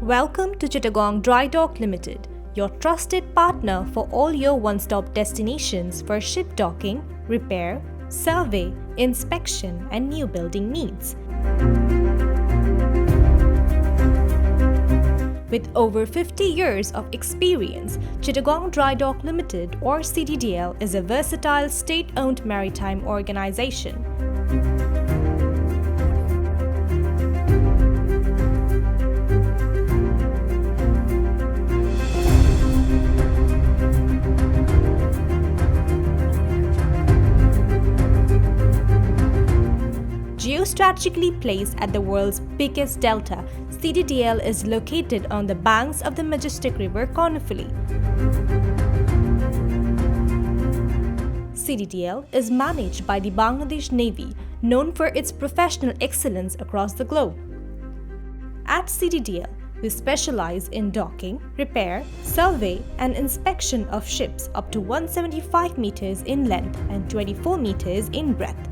Welcome to Chittagong Dry Dock Limited, your trusted partner for all your one-stop destinations for ship docking, repair, survey, inspection, and new building needs. With over 50 years of experience, Chittagong Dry Dock Limited or CDDL is a versatile state-owned maritime organization. Geostrategically placed at the world's biggest delta, CDDL is located on the banks of the majestic river Konofuli. CDDL is managed by the Bangladesh Navy, known for its professional excellence across the globe. At CDDL, we specialize in docking, repair, survey, and inspection of ships up to 175 meters in length and 24 meters in breadth.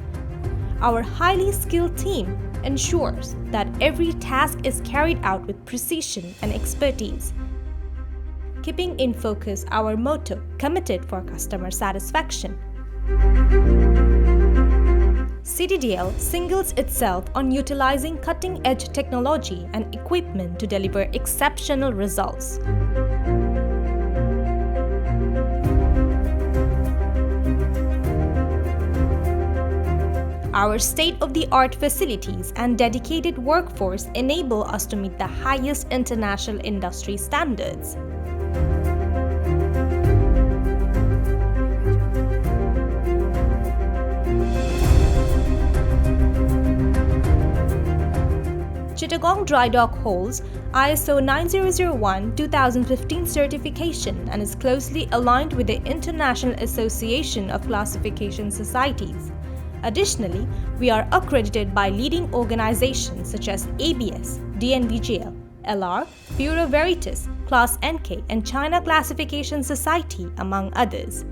Our highly skilled team ensures that every task is carried out with precision and expertise. Keeping in focus our motto, committed for customer satisfaction. CDDL singles itself on utilizing cutting-edge technology and equipment to deliver exceptional results. Our state-of-the-art facilities and dedicated workforce enable us to meet the highest international industry standards. Chittagong Dry Dock holds ISO 9001:2015 certification and is closely aligned with the International Association of Classification Societies. Additionally, we are accredited by leading organizations such as ABS, DNVGL, LR, Bureau Veritas, Class NK, and China Classification Society, among others.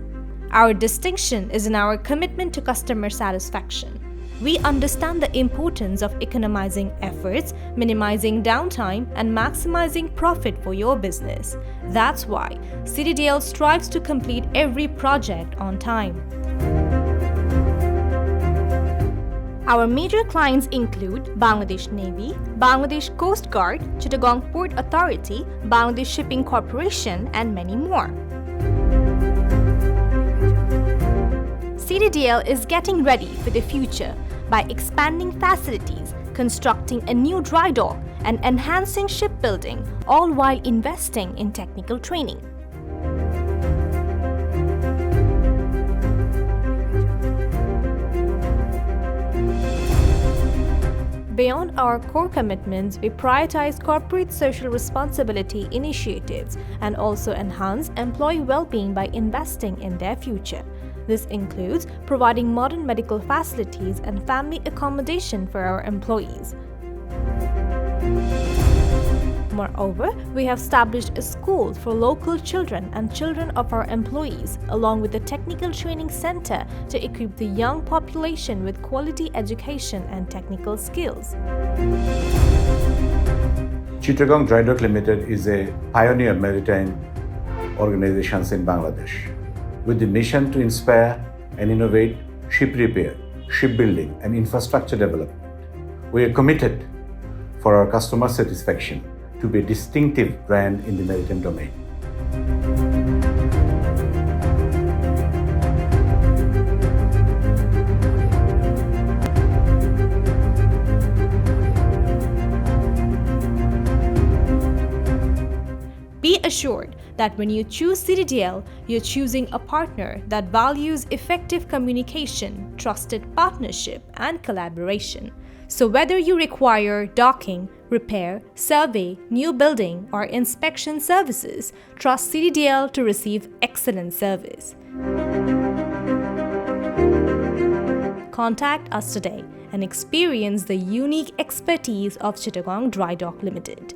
Our distinction is in our commitment to customer satisfaction. We understand the importance of economizing efforts, minimizing downtime, and maximizing profit for your business. That's why CDDL strives to complete every project on time. Our major clients include Bangladesh Navy, Bangladesh Coast Guard, Chittagong Port Authority, Bangladesh Shipping Corporation, and many more. CDDL is getting ready for the future by expanding facilities, constructing a new dry dock, and enhancing shipbuilding, all while investing in technical training. Beyond our core commitments, we prioritize corporate social responsibility initiatives and also enhance employee well-being by investing in their future. This includes providing modern medical facilities and family accommodation for our employees. Moreover, we have established a school for local children and children of our employees, along with a technical training center to equip the young population with quality education and technical skills. Chittagong Dry Dock Limited is a pioneer maritime organization in Bangladesh, with the mission to inspire and innovate ship repair, shipbuilding, and infrastructure development. We are committed for our customer satisfaction to be a distinctive brand in the maritime domain. Be assured that when you choose CDDL, you're choosing a partner that values effective communication, trusted partnership, and collaboration. So whether you require docking, repair, survey, new building, or inspection services, trust CDDL to receive excellent service. Contact us today and experience the unique expertise of Chittagong Dry Dock Limited.